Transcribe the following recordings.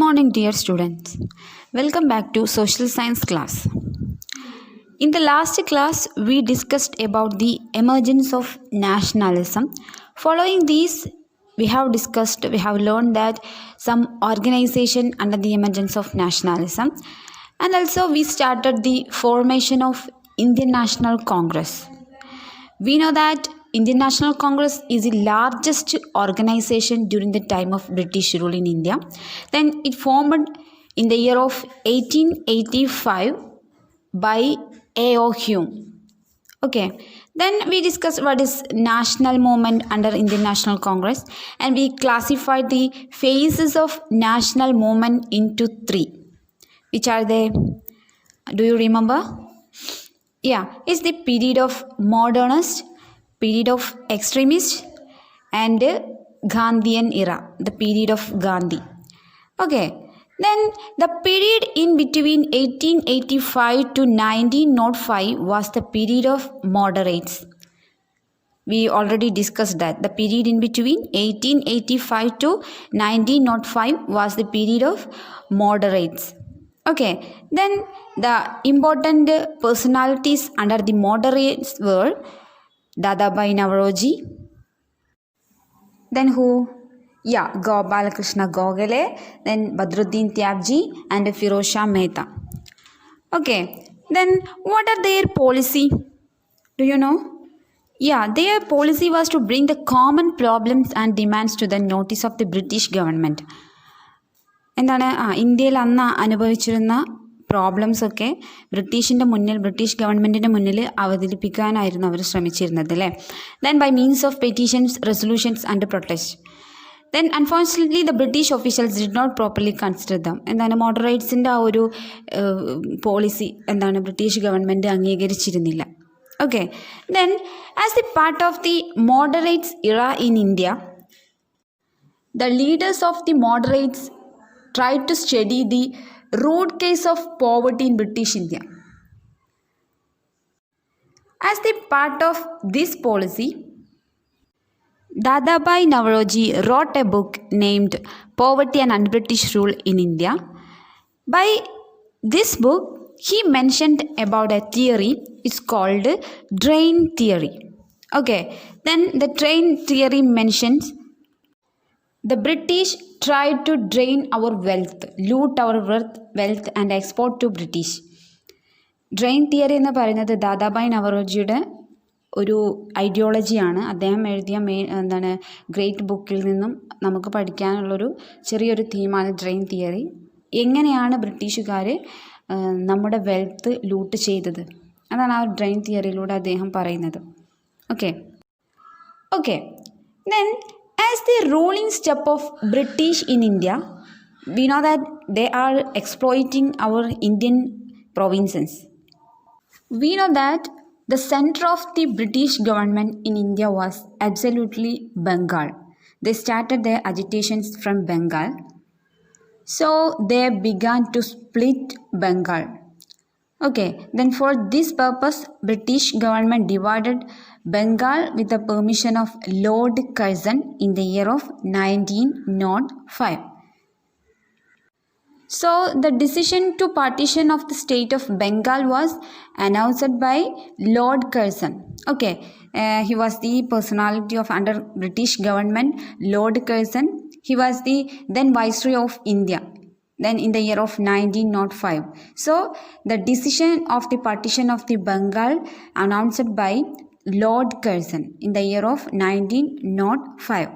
morning, dear students. Welcome back to social science class. In the last class, we discussed about the emergence of nationalism. Following these, we have learned that some organization under the emergence of nationalism, and also we started the formation of Indian National Congress. We know that Indian National Congress is the largest organization during the time of British rule in India. Then it formed in the year of 1885 by A.O. Hume. Okay. Then we discussed what is national movement under Indian National Congress, and we classified the phases of national movement into three. Which are they? Do you remember? Yeah, it's the period of modernist, period of extremist, and Gandhian era, the period of Gandhi. Okay, then the period in between 1885 to 1905 was the period of moderates. We already discussed that. The period in between 1885 to 1905 was the period of moderates. Okay, then the important personalities under the moderates were Dadabhai Naoroji. Then who? Yeah, Gopalakrishna Gokhale, then Badruddin Tyabji and Firoz Shah Mehta. Okay, then what are their policy? Do you know? Yeah, their policy was to bring the common problems and demands to the notice of the British government. എന്താണ് ഇന്ത്യയിൽ അന്ന് അനുഭവിച്ചിരുന്ന problems ഒക്കെ British ഗവൺമെൻറ്റിൻ്റെ മുന്നിൽ അവതരിപ്പിക്കാനായിരുന്നു അവർ ശ്രമിച്ചിരുന്നത് അല്ലേ. Then by means of petitions, resolutions and protest. Then unfortunately the British officials did not properly consider them. എന്താണ് മോഡറേറ്റ്സിൻ്റെ ആ ഒരു പോളിസി ബ്രിട്ടീഷ് ഗവൺമെൻറ് അംഗീകരിച്ചിരുന്നില്ല. Okay, then as the part of the moderates era in India, the leaders of the moderates tried to study the root cause of poverty in British India. As the part of this policy, Dadabhai Naoroji wrote a book named Poverty and Un-British Rule in India. By this book, he mentioned about a theory. It's called drain theory. Okay, then the drain theory mentions the British tried to drain our wealth, loot our wealth and export to British. Drain theory എന്ന് പറയുന്നത് ദാദാബായ് നവറോജിയുടെ ഒരു ഐഡിയോളജിയാണ്. അദ്ദേഹം എഴുതിയ great ബുക്കിൽ നിന്നും നമുക്ക് പഠിക്കാനുള്ളൊരു ചെറിയൊരു തീമാണ് drain theory. എങ്ങനെയാണ് ബ്രിട്ടീഷുകാർ നമ്മുടെ വെൽത്ത് ലൂട്ട് ചെയ്തത്, അതാണ് ആ ഡ്രെയിൻ തിയറിയിലൂടെ അദ്ദേഹം പറയുന്നത്. Okay then as the ruling step of British in India, we know that they are exploiting our Indian provinces. We know that the center of the British government in India was absolutely Bengal. They started their agitations from Bengal. So they began to split Bengal. Okay, then for this purpose, British government divided Bengal with the permission of Lord Curzon in the year of 1905. So the decision to partition of the state of Bengal was announced by Lord Curzon. Okay, he was the personality of under British government, Lord Curzon. He was the then Viceroy of India. Then in the year of 1905. So the decision of the partition of the Bengal announced by Lord Curzon in the year of 1905.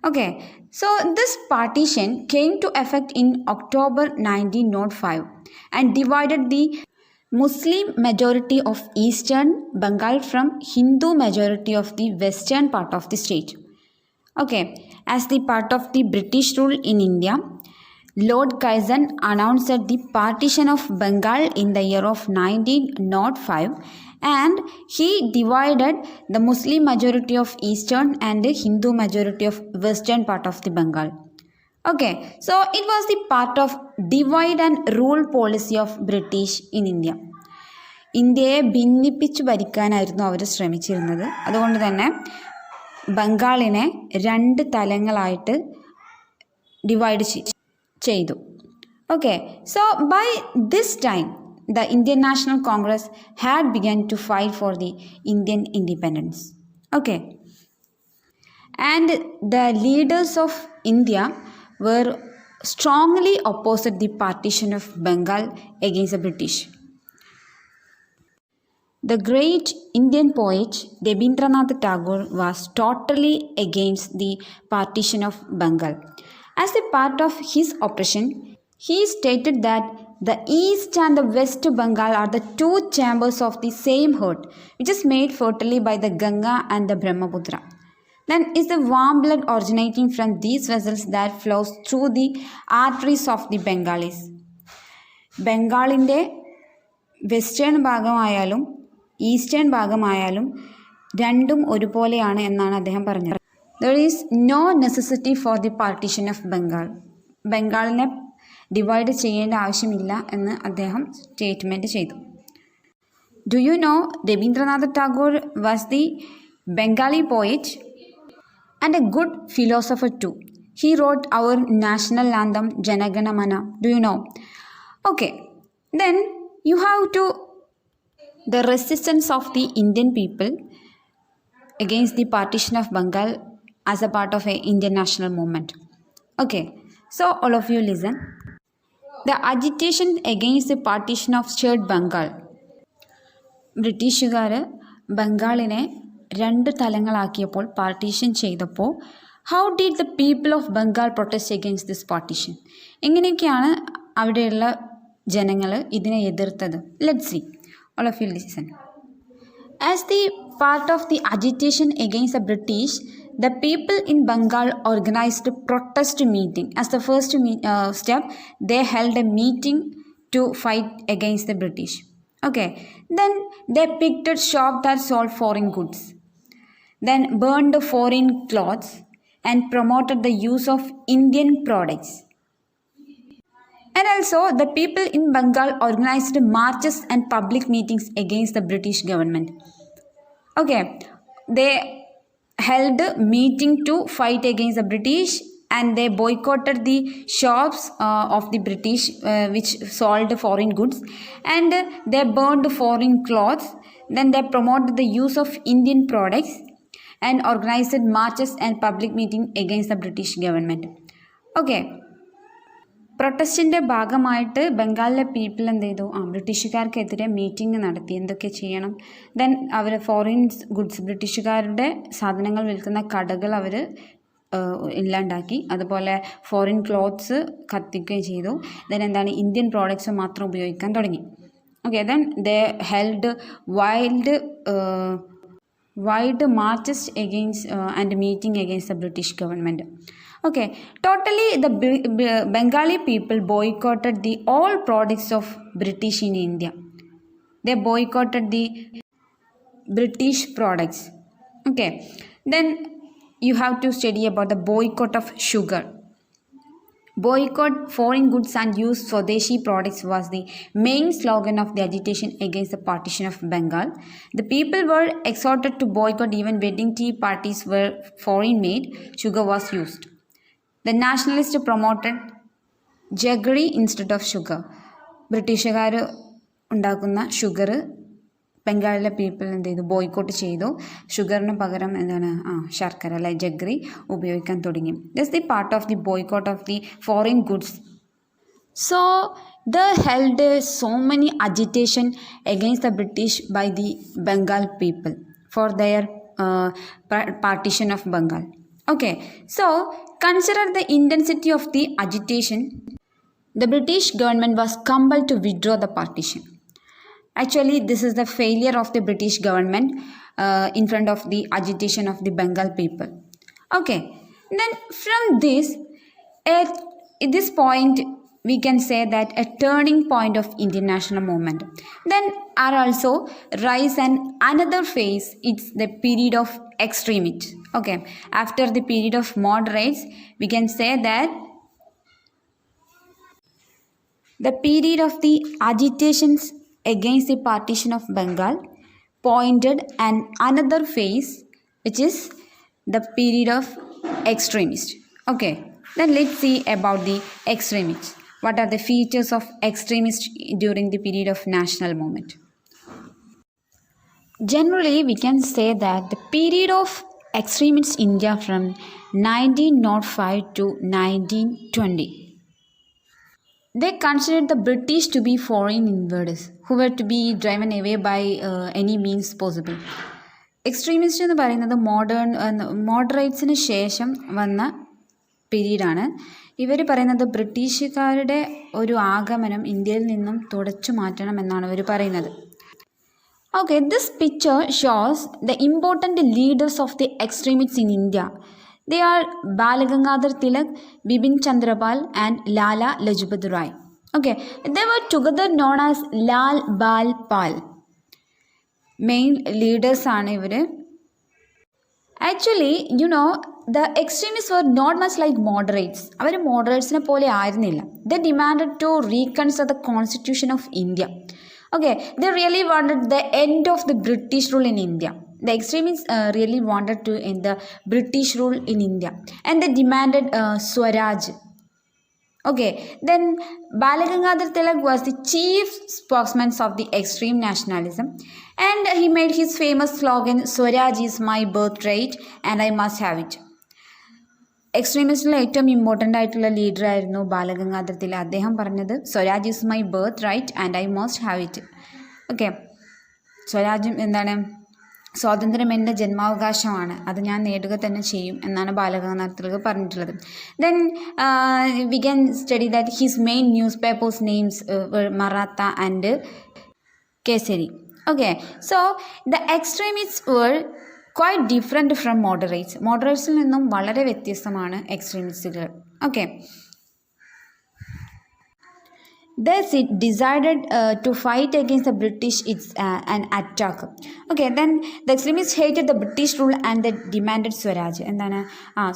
Okay, so this partition came to effect in October 1905 and divided the Muslim majority of eastern Bengal from Hindu majority of the western part of the state. Okay, as the part of the British rule in India, Lord Curzon announced the partition of Bengal in the year of 1905 and he divided the Muslim majority of eastern and the Hindu majority of western part of the Bengal. Okay, so it was the part of divide and rule policy of British in India. ഇന്ത്യയെ ഭിന്നിപ്പിച്ച് ഭരിക്കാനായിരുന്നു അവർ ശ്രമിച്ചിരുന്നത്. അതുകൊണ്ട് തന്നെ ബംഗാളിനെ രണ്ട് തലങ്ങളായിട്ട് divide ചെയ്തു. Okay, so by this time, the Indian National Congress had begun to fight for the Indian independence. Okay, and the leaders of India were strongly opposed the partition of Bengal against the British. The great Indian poet Debindranath Tagore was totally against the partition of Bengal. As a part of his opposition, he stated that the east and the west Bengal are the two chambers of the same heart, which is made fertile by the Ganga and the Brahmaputra. Then is the warm blood originating from these vessels that flows through the arteries of the Bengalis. ബംഗാളിൻ്റെ western ഭാഗമായാലും eastern ഭാഗമായാലും രണ്ടും ഒരുപോലെയാണ് എന്നാണ് അദ്ദേഹം പറഞ്ഞത്. There is no necessity for the partition of Bengal. ബംഗാളിനെ divide ചെയ്യേണ്ട ആവശ്യമില്ല എന്ന് അദ്ദേഹം സ്റ്റേറ്റ്മെൻറ്റ് ചെയ്തു. Do you know Rabindranath Tagore was the Bengali poet and a good philosopher too. He wrote our national anthem Janagana Mana. Do you know? Okay, then you have to the resistance of the Indian people against the partition of Bengal as a part of a Indian national movement. Okay, so all of you listen. The agitation against the partition of shared Bengal. ബ്രിട്ടീഷുകാർ ബംഗാളിനെ രണ്ട് തലങ്ങളാക്കിയപ്പോൾ partition ചെയ്തപ്പോൾ how did the people of Bengal protest against this partition? എങ്ങനെയൊക്കെയാണ് അവിടെയുള്ള ജനങ്ങൾ ഇതിനെ എതിർത്തത്? Let's see. All of you listen. As the part of the agitation against the British, the people in Bengal organized a protest meeting. As the first step, they held a meeting to fight against the British. Okay, then they picked a shop that sold foreign goods, then burned foreign clothes and promoted the use of Indian products. And also the people in Bengal organized marches and public meetings against the British government. Okay, they held a meeting to fight against the British and they boycotted the shops of the British which sold foreign goods, and they burned foreign clothes. Then they promoted the use of Indian products and organized marches and public meeting against the British government. Okay, പ്രൊട്ടസ്റ്റിൻ്റെ ഭാഗമായിട്ട് ബംഗാളിലെ people എന്ത് ചെയ്തു? ബ്രിട്ടീഷുകാർക്കെതിരെ meeting നടത്തി. എന്തൊക്കെ ചെയ്യണം? Then അവർ foreign goods, ബ്രിട്ടീഷുകാരുടെ സാധനങ്ങൾ വിൽക്കുന്ന കടകൾ അവർ ഇല്ലാണ്ടാക്കി. അതുപോലെ ഫോറിൻ ക്ലോത്ത്സ് കത്തിക്കുകയും ചെയ്തു. ദെൻ എന്താണ്, ഇന്ത്യൻ പ്രോഡക്ട്സ് മാത്രം ഉപയോഗിക്കാൻ തുടങ്ങി. Okay, then they held wide marches against and meeting against the British government. Okay, totally the Bengali people boycotted the all products of British in India. They boycotted the British products. Okay, then you have to study about the boycott of sugar. Boycott foreign goods and use Swadeshi products was the main slogan of the agitation against the partition of Bengal. The people were exhorted to boycott even wedding tea parties where foreign made sugar was used. The nationalists promoted jaggery instead of sugar. ബ്രിട്ടീഷുകാർ ഉണ്ടാക്കുന്ന sugar ബംഗാളിലെ people എന്ത് ചെയ്തു? Boycott ചെയ്തു. ഷുഗറിന് പകരം എന്താണ്, ശർക്കര അല്ലെ ജഗ്രി ഉപയോഗിക്കാൻ തുടങ്ങി. This the part of the boycott of the foreign goods. So they held so many agitation against the British by the Bengal people for their partition of Bengal. Okay, so consider the intensity of the agitation. The British government was compelled to withdraw the partition. Actually, this is the failure of the British government in front of the agitation of the Bengal people. Okay, then from this, at this point, we can say that a turning point of Indian national movement. Then are also rise and another phase. It's the period of extremists. Okay, after the period of moderates, we can say that the period of the agitations against the partition of Bengal pointed and another phase, which is the period of extremists. Okay, then let's see about the extremists. What are the features of extremists during the period of national movement? Generally, we can say that the period of extremist India from 1905 to 1920. They considered the British to be foreign invaders who were to be driven away by any means possible. Extremist എന്ന് പറയുന്നത് മോഡറേറ്റ്സിന് ശേഷം വന്ന പീരീഡാണ്. ഇവർ പറയുന്നത് ബ്രിട്ടീഷുകാരുടെ ഒരു ആഗമനം ഇന്ത്യയിൽ നിന്നും തുടച്ചു മാറ്റണം എന്നാണ് ഇവർ പറയുന്നത്. Okay, this picture shows the important leaders of the extremists in India. They are Bal Gangadhar Tilak, Bipin Chandra Pal and Lala Lajpat Rai. Okay, they were together known as Lal Bal Pal. Main leaders are ഇവർ. Actually, the extremists were not much like moderates. അവർ മോഡറേറ്റ്സിനെ പോലെ ആയിരുന്നില്ല. They demanded to reconsider the constitution of India. Okay, they really wanted the end of the British rule in India. The extremists really wanted to end the British rule in India, and they demanded Swaraj. Okay, then Bal Gangadhar Tilak was the chief spokesman of the extreme nationalism, and he made his famous slogan, "Swaraj is my birthright and I must have it." എക്സ്ട്രീമിസ്റ്റിലെ ഏറ്റവും important ആയിട്ടുള്ള leader ആയിരുന്നു ബാലഗംഗാധർ തിലക്. അദ്ദേഹം പറഞ്ഞത് Swaraj is my birthright and I must have it. Okay, സ്വരാജ്യം എന്താണ്? സ്വാതന്ത്ര്യം എൻ്റെ ജന്മാവകാശമാണ്, അത് ഞാൻ നേടുക തന്നെ ചെയ്യും എന്നാണ് ബാലഗംഗാധർ തിലക് പറഞ്ഞിട്ടുള്ളത്. Then we can study that his main newspapers names Maratha and Kesari. Okay, so the extremists were quite different from moderates. മോഡറേറ്റ്സിൽ നിന്നും വളരെ വ്യത്യസ്തമാണ് എക്സ്ട്രീമിസ്റ്റുകൾ. Okay, thus it decided to fight against the British. It's an attack. Okay, then the extremists hated the British rule and they demanded Swaraj. എന്താണ്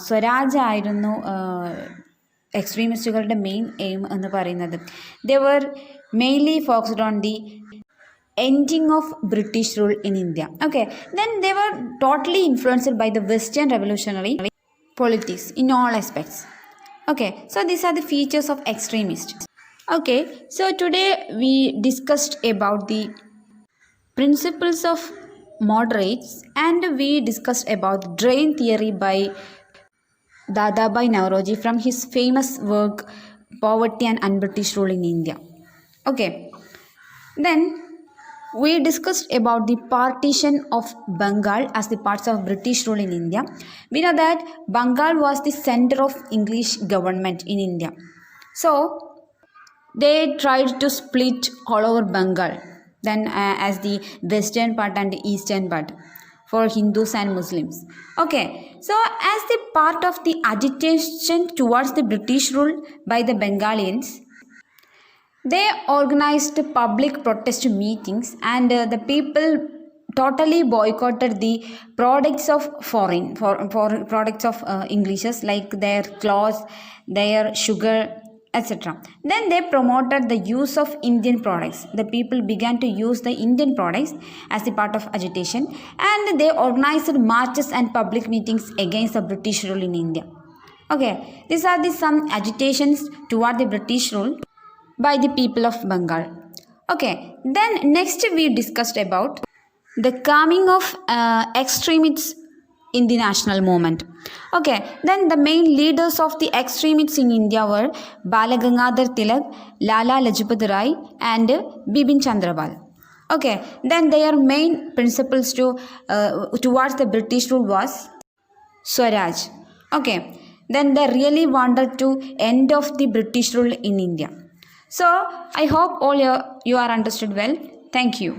സ്വരാജ് ആയിരുന്നു എക്സ്ട്രീമിസ്റ്റുകളുടെ main aim എന്ന് പറയുന്നത്. They were mainly focused on the ending of British rule in India. Okay, then they were totally influenced by the Western revolutionary politics in all aspects. Okay, so these are the features of extremists. Okay, so today we discussed about the principles of moderates and we discussed about drain theory by Dadabhai Naoroji from his famous work Poverty and Un-British Rule in India. Okay, then we discussed about the partition of Bengal as the parts of British rule in India. We know that Bengal was the center of English government in India. So they tried to split all over Bengal then as the western part and the eastern part for Hindus and Muslims. Okay, so as the part of the agitation towards the British rule by the Bengalians, they organized public protest meetings and the people totally boycotted the products of foreign products of Englishes like their clothes, their sugar, etc. Then they promoted the use of Indian products. The people began to use the Indian products as the part of agitation and they organized marches and public meetings against the British rule in India. Okay, these are some agitations toward the British rule by the people of Bengal. Okay, then next we discussed about the coming of extremists in the national movement. Okay, then the main leaders of the extremists in India were Bal Gangadhar Tilak, Lala Lajpat Rai and Bipin Chandra Pal. Okay, then their main principles towards the British rule was Swaraj. Okay, then they really wanted to end of the British rule in India. So I hope all you are understood well. Thank you.